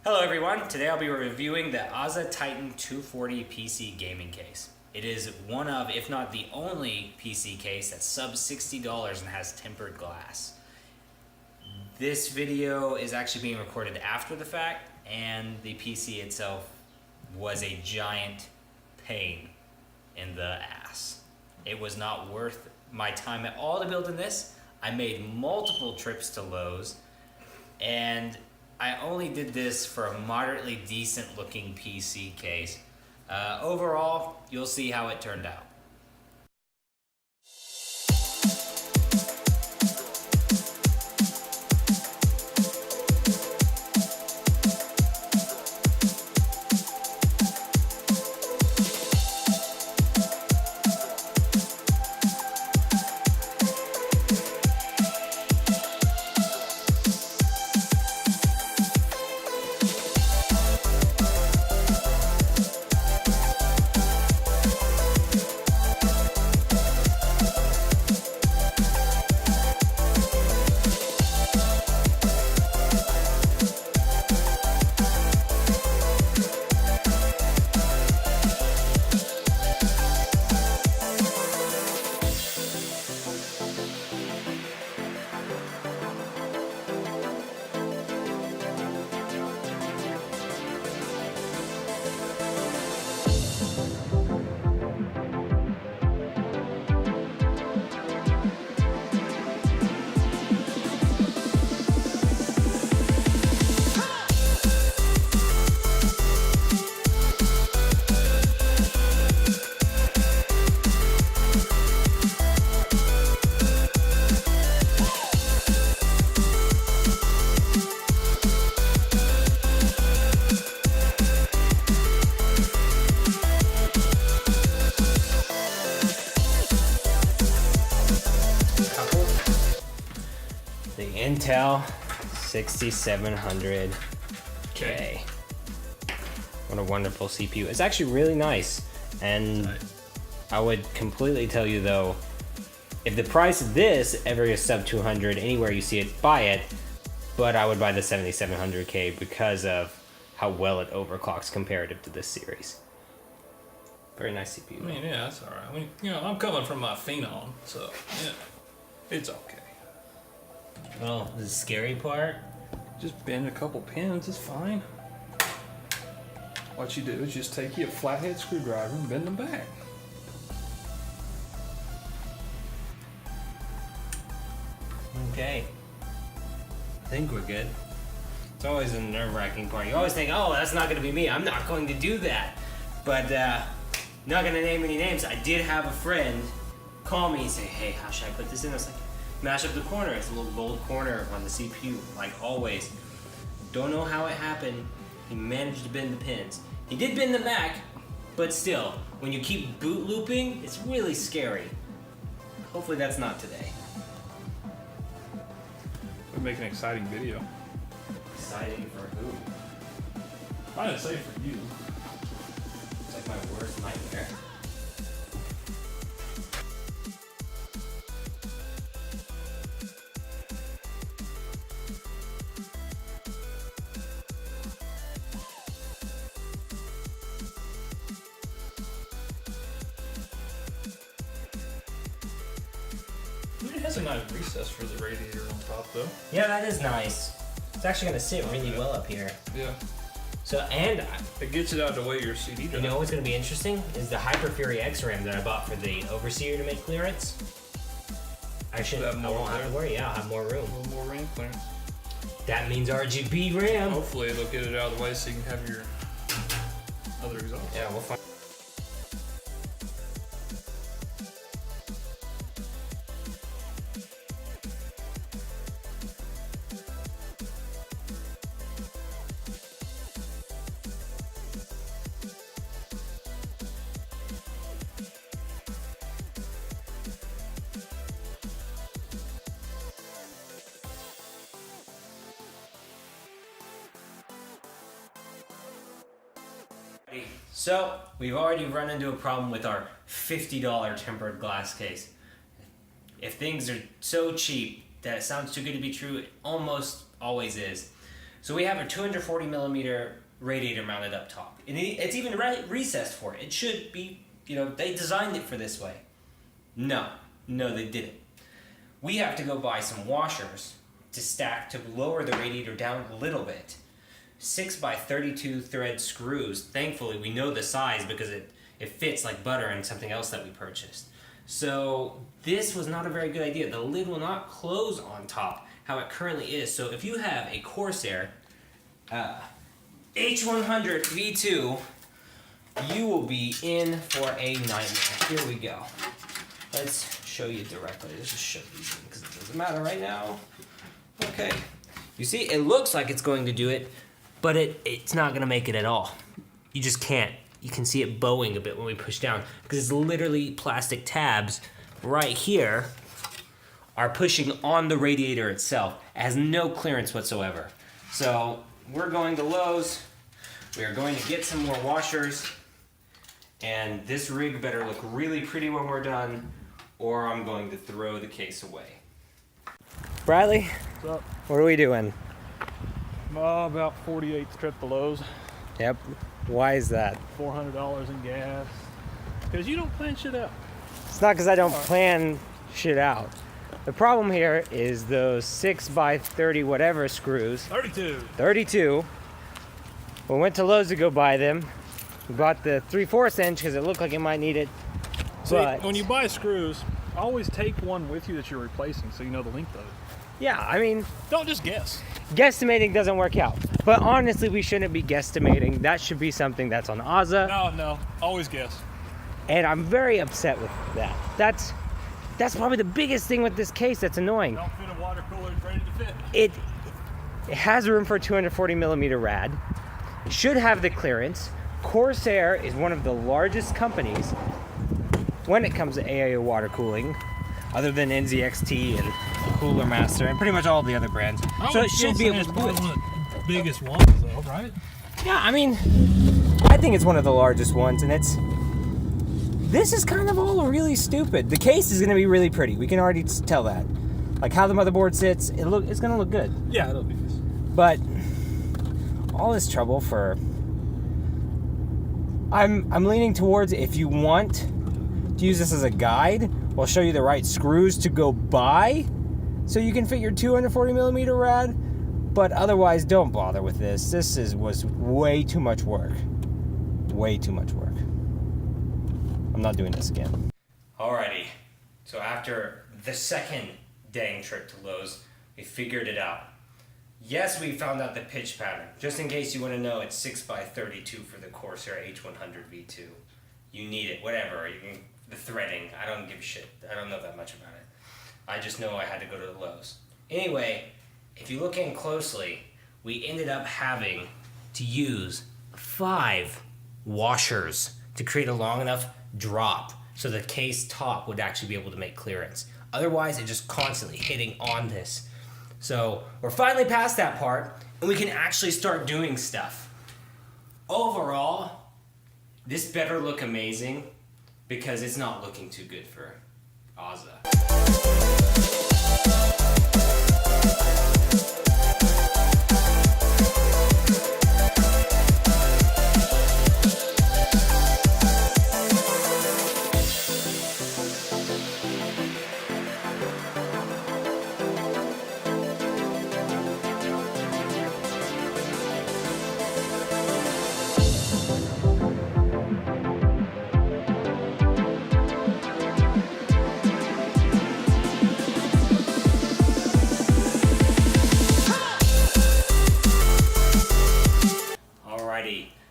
Hello everyone, today I'll be reviewing the Aza Titan 240 PC gaming case. It is one of, if not the only PC case that's sub $60 and has tempered glass. This video is actually being recorded after the fact, and the PC itself was a giant pain in the ass. It was not worth my time at all to build in this. I made multiple trips to Lowe's, and I only did this for a moderately decent looking PC case. Overall, you'll see how it turned out. The Intel 6700K. What a wonderful CPU. It's actually really nice, and I would completely tell you though, if the price of this ever is sub 200, anywhere you see it, buy it, but I would buy the 7700K because of how well it overclocks comparative to this series. Very nice CPU. I mean, yeah, that's alright. I mean, you know, I'm coming from my Phenom, so, yeah, it's okay. Well, the scary part, Just bend a couple pins, it's fine. What you do is just take you a flathead screwdriver and bend them back. okay. I think we're good. It's always a nerve-wracking part. You always think, oh, that's not going to be me. I'm not going to do that. But, not going to name any names. I did have a friend call me and say, hey, how should I put this in? I was like, mash up the corner. It's a little gold corner on the CPU, like always. Don't know how it happened. He managed to bend the pins. He did bend them back, but still, when you keep boot looping, it's really scary. Hopefully that's not today. We'd make an exciting video. Exciting for who? I didn't say for you. It's like my worst nightmare. It has a nice recess for the radiator on top, though. Yeah, that is nice. It's actually gonna sit really well up here. Yeah. So, and It gets it out of the way of your CD drive. you know what's gonna be interesting is the Hyper Fury X RAM that I bought for the Overseer to make clearance. I won't have to worry. Yeah, I'll have more room. A little more RAM clearance. That means RGB RAM. Hopefully they'll get it out of the way so you can have your other exhaust. Yeah, we'll find. So, we've already run into a problem with our $50 tempered glass case. If things are so cheap that it sounds too good to be true, it almost always is. So we have a 240 millimeter radiator mounted up top. And it's even recessed for it. It should be, they designed it for this way. No, they didn't. We have to go buy some washers to stack to lower the radiator down a little bit. 6x32 thread screws. Thankfully, we know the size because it fits like butter in something else that we purchased. So this was not a very good idea. The lid will not close on top how it currently is. So if you have a Corsair H100 V2, you will be in for a nightmare. Here we go. Let's show you directly. Let's just show these because it doesn't matter right now. Okay. You see, it looks like it's going to do it, but it's not going to make it at all. You just can't. You can see it bowing a bit when we push down because it's literally plastic tabs right here are pushing on the radiator itself. It has no clearance whatsoever. So we're going to Lowe's. We are going to get some more washers. And this rig better look really pretty when we're done, or I'm going to throw the case away. Bradley, What's up? what are we doing? About 48th trip to Lowe's. Yep. Why is that? $400 in gas. Because you don't plan shit out. It's not because I don't plan shit out. The problem here is those 6x30 whatever screws. 32. We went to Lowe's to go buy them. We bought the 3/4 inch because it looked like it might need it. See, But when you buy screws, always take one with you that you're replacing so you know the length of it. yeah, I mean, Don't just guess. guesstimating doesn't work out. But honestly, we shouldn't be guesstimating. That should be something that's on Ozza. No, always guess. And I'm very upset with that. That's probably the biggest thing with this case that's annoying. Don't fit a water cooler, it's ready to fit. It has room for a 240 millimeter rad. It should have the clearance. Corsair is one of the largest companies when it comes to AIO water cooling, other than NZXT and Cooler Master and pretty much all the other brands. So it should be able to do it. One of the biggest ones, though, right? Yeah, I mean, I think it's one of the largest ones, and this is kind of all really stupid. The case is going to be really pretty. We can already tell that. Like how the motherboard sits, it's going to look good. Yeah, it'll be nice. But all this trouble for... I'm leaning towards, if you want to use this as a guide, we'll show you the right screws to go buy so you can fit your 240 millimeter rad. But otherwise, don't bother with this. This was way too much work. Way too much work. I'm not doing this again. Alrighty. So after the second dang trip to Lowe's, we figured it out. Yes, we found out the pitch pattern. Just in case you want to know, it's 6x32 for the Corsair H100 V2. You need it, whatever. The threading, I don't give a shit. I don't know that much about it. I just know I had to go to the Lowe's. Anyway, if you look in closely, we ended up having to use 5 washers to create a long enough drop so the case top would actually be able to make clearance. Otherwise, it's just constantly hitting on this. So we're finally past that part, and we can actually start doing stuff. Overall, this better look amazing because it's not looking too good for Ozza.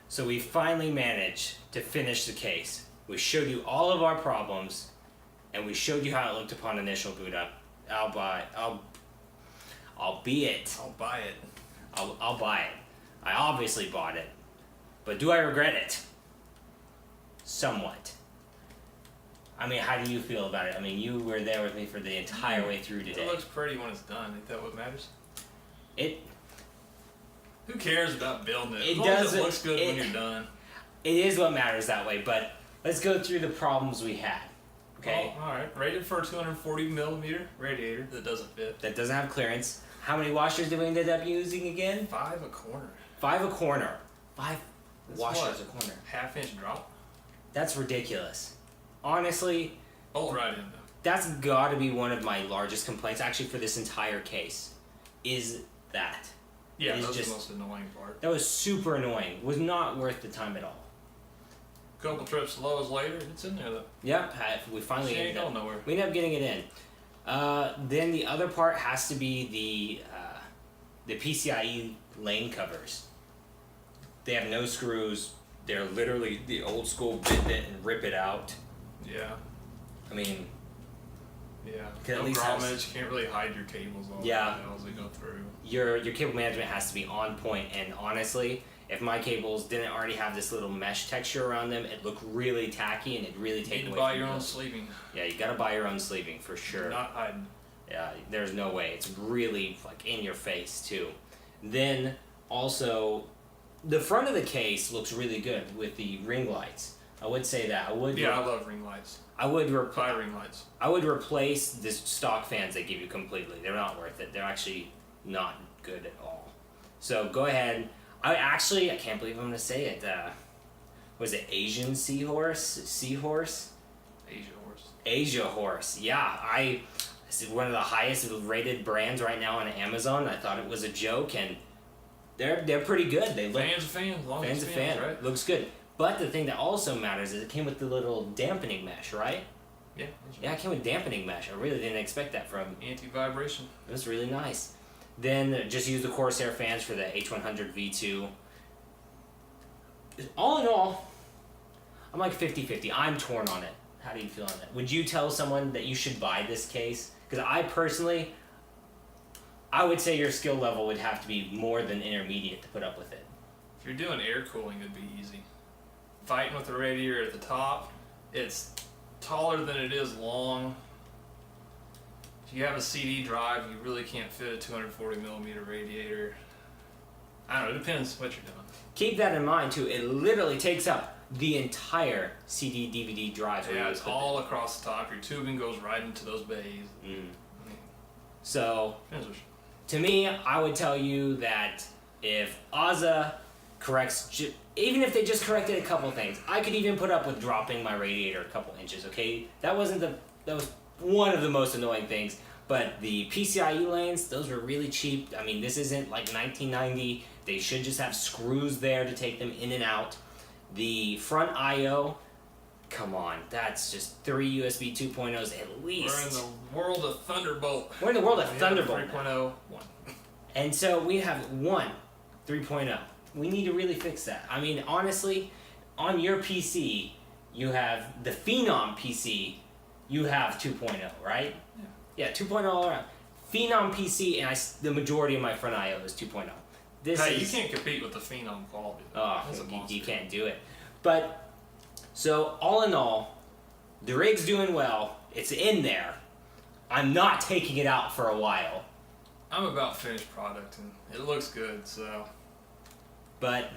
So we finally managed to finish the case. We showed you all of our problems, and we showed you how it looked upon initial boot up. I'll buy it. I'll buy it. I obviously bought it. But do I regret it? Somewhat. I mean, how do you feel about it? I mean, you were there with me for the entire way through today. It looks pretty when it's done. Ain't that what matters? Who cares about building it? It As long as doesn't- it looks good when you're done. It is what matters that way, but let's go through the problems we had. Okay? Oh, all right. Rated for a 240 millimeter radiator that doesn't fit. That doesn't have clearance. How many washers did we end up using again? 5 a corner. 5 a corner. 5 That's washers what? a corner. Half-inch drop. That's ridiculous. Honestly, Bolt right in though. that's got to be one of my largest complaints, actually, for this entire case. Is that? Yeah, It is that's just- the most annoying part. That was super annoying. Was not worth the time at all. Couple trips to Lowe's later, it's in there though. Yep, we finally She ain't ended up. going nowhere. We ended up getting it in. Then the other part has to be the PCIe lane covers. They have no screws. They're literally the old school bend it and rip it out. Yeah, I mean, yeah. Could at No least have- grommets, you can't really hide your cables all Yeah. as they go through. your cable management has to be on point. And honestly, if my cables didn't already have this little mesh texture around them, it looked really tacky and it'd really You take need to away buy from your the own look. sleeving. Yeah, you gotta buy your own sleeving for sure. Not hiding. Yeah, there's no way. It's really like in your face too. Then also, the front of the case looks really good with the ring lights. I would say that. Yeah, I love ring lights. I would Buy ring lights. I would replace the stock fans they give you completely. They're not worth it. They're actually not good at all. So go ahead. I can't believe I'm gonna say it. Was it Asian Seahorse? Seahorse? Asia horse. Asia Horse. Yeah, this is one of the highest rated brands right now on Amazon. I thought it was a joke, and they're pretty good. They look Fans of fans, long fans as of fans, fan. right? Looks good. But the thing that also matters is it came with the little dampening mesh, right? Yeah. Yeah, it came with dampening mesh. I really didn't expect that from. Anti-vibration. It was really nice. Then just use the Corsair fans for the H100 V2. All in all, I'm like 50-50. I'm torn on it. How do you feel on it? Would you tell someone that you should buy this case? Because I personally, I would say your skill level would have to be more than intermediate to put up with it. If you're doing air cooling, it'd be easy. Fighting with the radiator at the top, it's taller than it is long. If you have a CD drive, you really can't fit a 240 millimeter radiator. I don't know, it depends what you're doing. Keep that in mind too. It literally takes up the entire CD DVD drive. Yeah, it's all across the top. Your tubing goes right into those bays. So Depends what to me, I would tell you that if Ozza corrects, even if they just corrected a couple things, I could even put up with dropping my radiator a couple inches. Okay, that was one of the most annoying things. But the PCIe lanes, those were really cheap. I mean, this isn't like 1990. They should just have screws there to take them in and out. The front I/O, come on, that's just 3 USB 2.0s at least. We're in the world of Thunderbolt. We're in the world of We have Thunderbolt. 3.0, 1. And so we have one 3.0. We need to really fix that. I mean, honestly, on your PC, you have the Phenom PC, you have 2.0, right? Yeah, 2.0 all around. Phenom PC, and the majority of my front I/O is 2.0. Hey, you can't compete with the Phenom quality. Oh, That's a monster. you can't do it. But, so all in all, the rig's doing well. It's in there. I'm not taking it out for a while. I'm about finished product, and it looks good, so. But,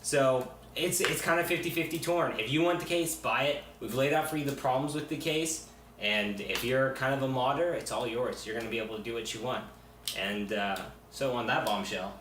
so, it's kind of 50-50 torn. If you want the case, buy it. We've laid out for you the problems with the case. And if you're kind of a modder, it's all yours. You're going to be able to do what you want. And so on that bombshell,